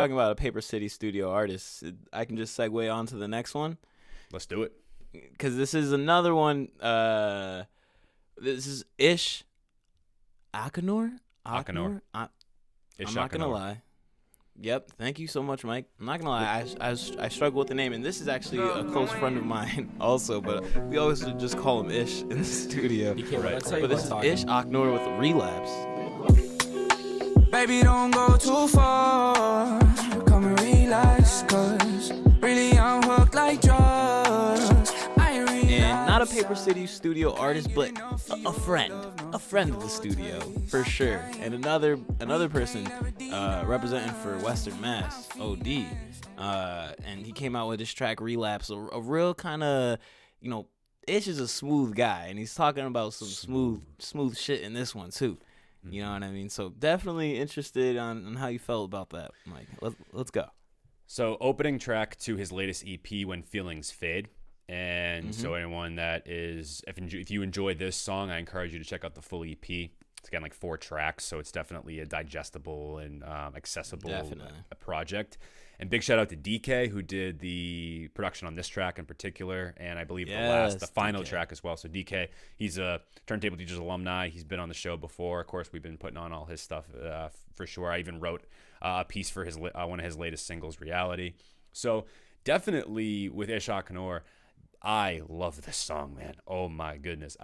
talking about a Paper City studio artist, I can just segue on to the next one. Let's do it. Because this is another one. This is Ish Akanour. Akanour. I'm not going to lie. Yep. Thank you so much, Mike. I'm not going to lie. I struggle with the name. And this is actually a close friend of mine also. But we always just call him Ish in the studio. Right. But this is Ish Akanour with Relapse. Baby, don't go too far. Come and relax, cause really I'm hooked like drugs. And not a Paper City studio artist, but a friend of the studio for sure. And another person representing for Western Mass, OD. And he came out with this track Relapse, a real kind of, Ish is a smooth guy, and he's talking about some smooth shit in this one too. You know what I mean? So definitely interested on how you felt about that, Mike. Let's go. So opening track to his latest EP, When Feelings Fade. And so anyone that is, if you enjoy this song, I encourage you to check out the full EP. It's again like 4 tracks, so it's definitely a digestible and accessible project. And big shout out to DK, who did the production on this track in particular, and I believe the final track as well. So DK, he's a Turntable Teachers alumni. He's been on the show before. Of course, we've been putting on all his stuff for sure. I even wrote a piece for his one of his latest singles, Reality. So definitely with Ish Akanour, I love this song, man. Oh my goodness.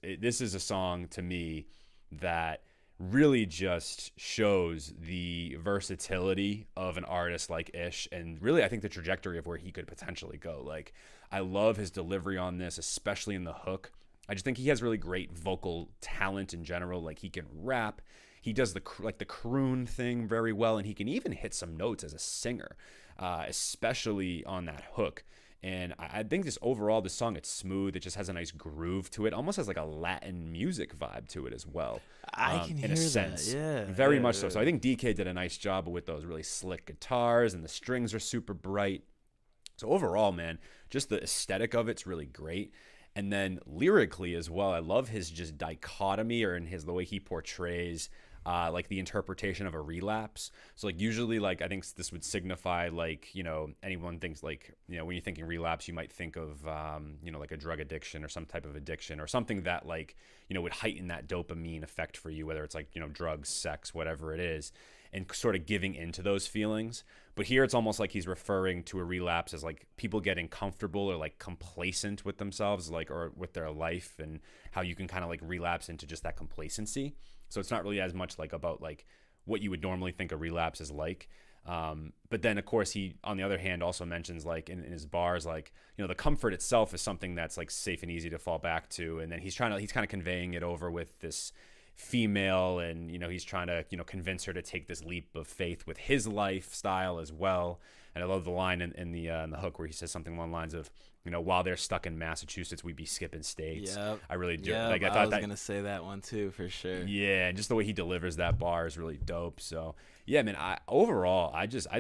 This is a song to me that really just shows the versatility of an artist like Ish, and really I think the trajectory of where he could potentially go. Like, I love his delivery on this, especially in the hook. I just think he has really great vocal talent in general. Like, he can rap, he does the croon thing very well, and he can even hit some notes as a singer, especially on that hook. And I think this song, it's smooth. It just has a nice groove to it. Almost has like a Latin music vibe to it as well. I can hear in a sense. that. Yeah. Very much so. So I think DK did a nice job with those really slick guitars, and the strings are super bright. So overall, man, just the aesthetic of it's really great. And then lyrically as well, I love his just dichotomy, or in the way he portrays like the interpretation of a relapse. So like usually, like, I think this would signify, like, anyone thinks, like, when you're thinking relapse, you might think of like a drug addiction or some type of addiction, or something that, like, would heighten that dopamine effect for you, whether it's like drugs, sex, whatever it is, and sort of giving into those feelings. But here it's almost like he's referring to a relapse as like people getting comfortable or like complacent with themselves, like, or with their life, and how you can kind of like relapse into just that complacency. So it's not really as much like about like what you would normally think a relapse is like. But then, of course, he, on the other hand, also mentions, like, in his bars, like, the comfort itself is something that's like safe and easy to fall back to. And then he's kind of conveying it over with this female, and, he's trying to, convince her to take this leap of faith with his lifestyle as well. And I love the line in the hook where he says something along the lines of, while they're stuck in Massachusetts, we'd be skipping states. Yep. I really do. Yep, Like, I was gonna say that one too, for sure. Yeah, and just the way he delivers that bar is really dope. So yeah, man. I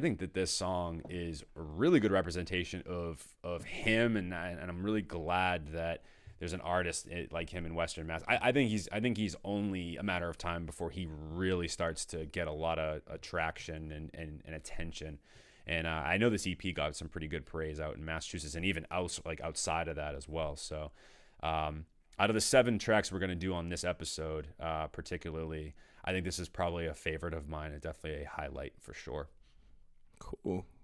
think that this song is a really good representation of him, and I'm really glad that there's an artist like him in Western Mass. I think he's only a matter of time before he really starts to get a lot of traction and attention. And I know this EP got some pretty good praise out in Massachusetts, and even outside of that as well. So out of the 7 tracks we're going to do on this episode, particularly, I think this is probably a favorite of mine. It's definitely a highlight for sure.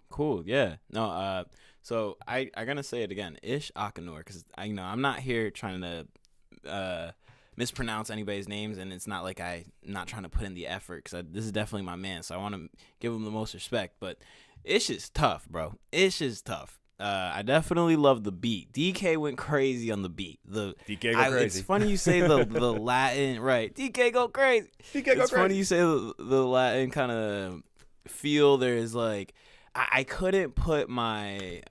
Cool. Yeah. No. So I'm gonna say it again, Ish Akanour, because I'm not here trying to mispronounce anybody's names, and it's not like I'm not trying to put in the effort, because this is definitely my man, so I want to give him the most respect. But Ish is tough, bro. Ish is tough. I definitely love the beat. DK went crazy on the beat. DK go crazy. It's funny you say the Latin, right? DK go crazy. It's funny you say the Latin kind of feel. There's like, I couldn't put my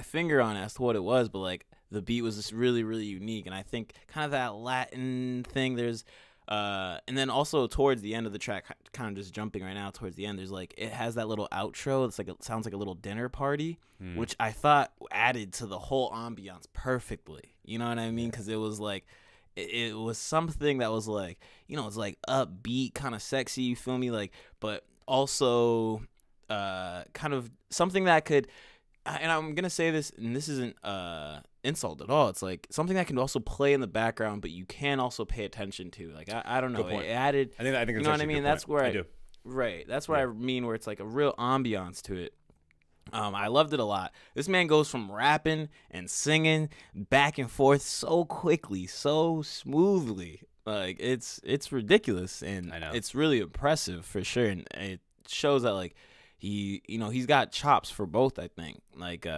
finger on it as to what it was, but like the beat was just really, really unique, and I think kind of that Latin thing. There's and then also towards the end of the track, kind of just jumping right now towards the end, there's like, it has that little outro. It's like, it sounds like a little dinner party, which I thought added to the whole ambiance perfectly. You know what I mean? Because it was like, it was something that was like, it's like upbeat, kind of sexy. You feel me? Like, but also kind of something that could, and I'm gonna say this, and this isn't insult at all. It's like something that can also play in the background, but you can also pay attention to. Like I don't know, it added. I think that's you know what I mean. That's where I do. Right. That's what I mean, where it's like a real ambiance to it. I loved it a lot. This man goes from rapping and singing back and forth so quickly, so smoothly. Like it's ridiculous, and it's really impressive for sure. And it shows that like he's got chops for both. I think like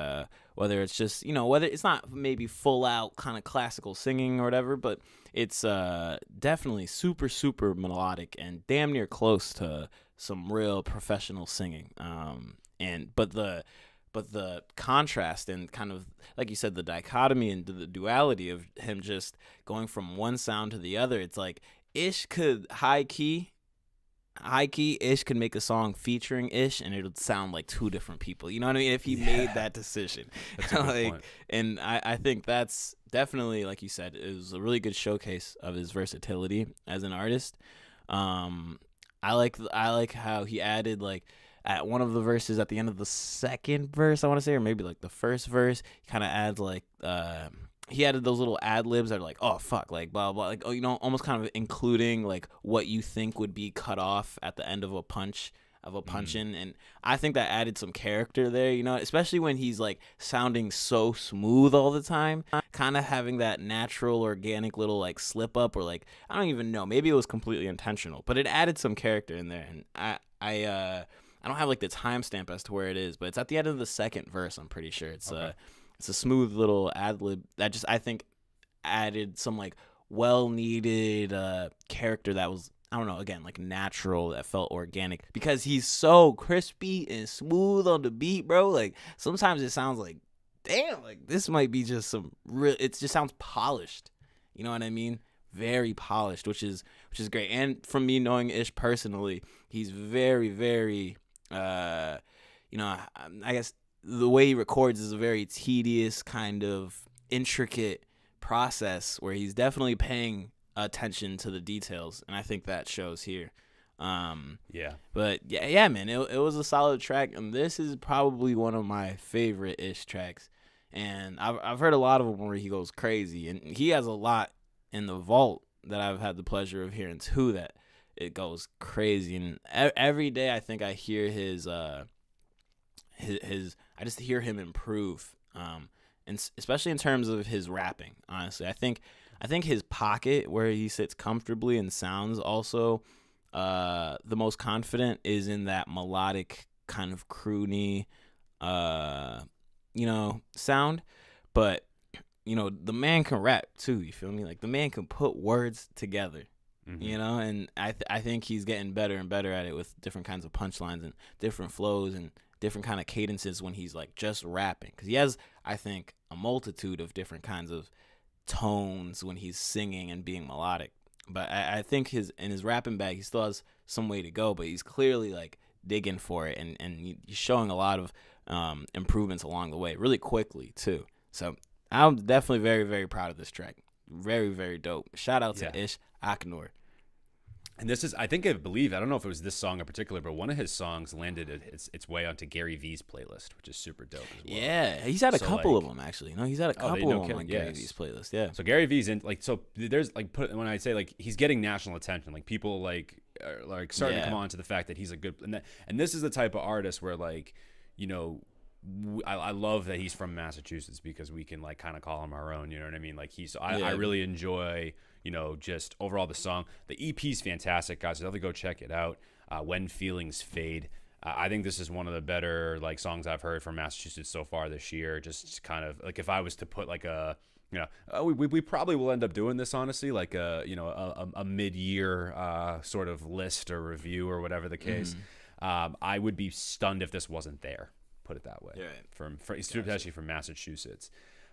whether it's just whether it's not maybe full out kind of classical singing or whatever, but it's definitely super super melodic and damn near close to some real professional singing. But the contrast and kind of like you said, the dichotomy and the duality of him just going from one sound to the other. It's like Ish could high key Ish could make a song featuring Ish and it would sound like two different people. You know what I mean? If he made that decision. That's a good point. And I think that's definitely, like you said, it was a really good showcase of his versatility as an artist. I like how he added like at one of the verses at the end of the second verse, I want to say, or maybe like the first verse, he kind of adds like he added those little ad libs that are like, oh fuck, like blah blah, like almost kind of including like what you think would be cut off at the end of a punch in, and I think that added some character there, especially when he's like sounding so smooth all the time, kind of having that natural organic little like slip up, or like I don't even know, maybe it was completely intentional, but it added some character in there. And I don't have like the timestamp as to where it is, but it's at the end of the second verse. I'm pretty sure it's a smooth little ad lib that just, I think, added some like well needed character that was, I don't know, again, like natural, that felt organic, because he's so crispy and smooth on the beat, bro. Like sometimes it sounds like, damn, like this might be just some real, it just sounds polished. You know what I mean? Very polished, which is great. And from me knowing Ish personally, he's very, very, I guess the way he records is a very tedious kind of intricate process where he's definitely paying attention to the details, and I think that shows here. But yeah, man, it was a solid track, and this is probably one of my favorite Ish tracks. And I've heard a lot of them where he goes crazy, and he has a lot in the vault that I've had the pleasure of hearing too, that it goes crazy. And every day I think I hear his I just hear him improve, and especially in terms of his rapping. Honestly, I think his pocket where he sits comfortably and sounds also the most confident is in that melodic kind of croony sound. But the man can rap too, you feel me? Like the man can put words together. And I think he's getting better and better at it with different kinds of punchlines and different flows and different kind of cadences when he's like just rapping, because he has, I think, a multitude of different kinds of tones when he's singing and being melodic. But I think in his rapping bag, he still has some way to go, but he's clearly like digging for it, and he's showing a lot of improvements along the way really quickly too. So I'm definitely very, very proud of this track. Very, very dope. Shout out to Ish Akanour. And this is, I don't know if it was this song in particular, but one of his songs landed its way onto Gary V's playlist, which is super dope as well. Yeah, he's had a couple of them actually. He's had a couple of them on Gary V's playlist. Yeah. So Gary V's in there's when I say like he's getting national attention, like people like are like starting to come on to the fact that he's a good, and this is the type of artist where like I love that he's from Massachusetts, because we can like kind of call him our own. You know what I mean? Like I really enjoy. Just overall the song. The EP's fantastic, guys. Definitely go check it out. When Feelings Fade. I think this is one of the better like songs I've heard from Massachusetts so far this year. Just kind of like if I was to put like we probably will end up doing this honestly, like a mid-year sort of list or review or whatever the case. I would be stunned if this wasn't there. Put it that way. Especially from Massachusetts.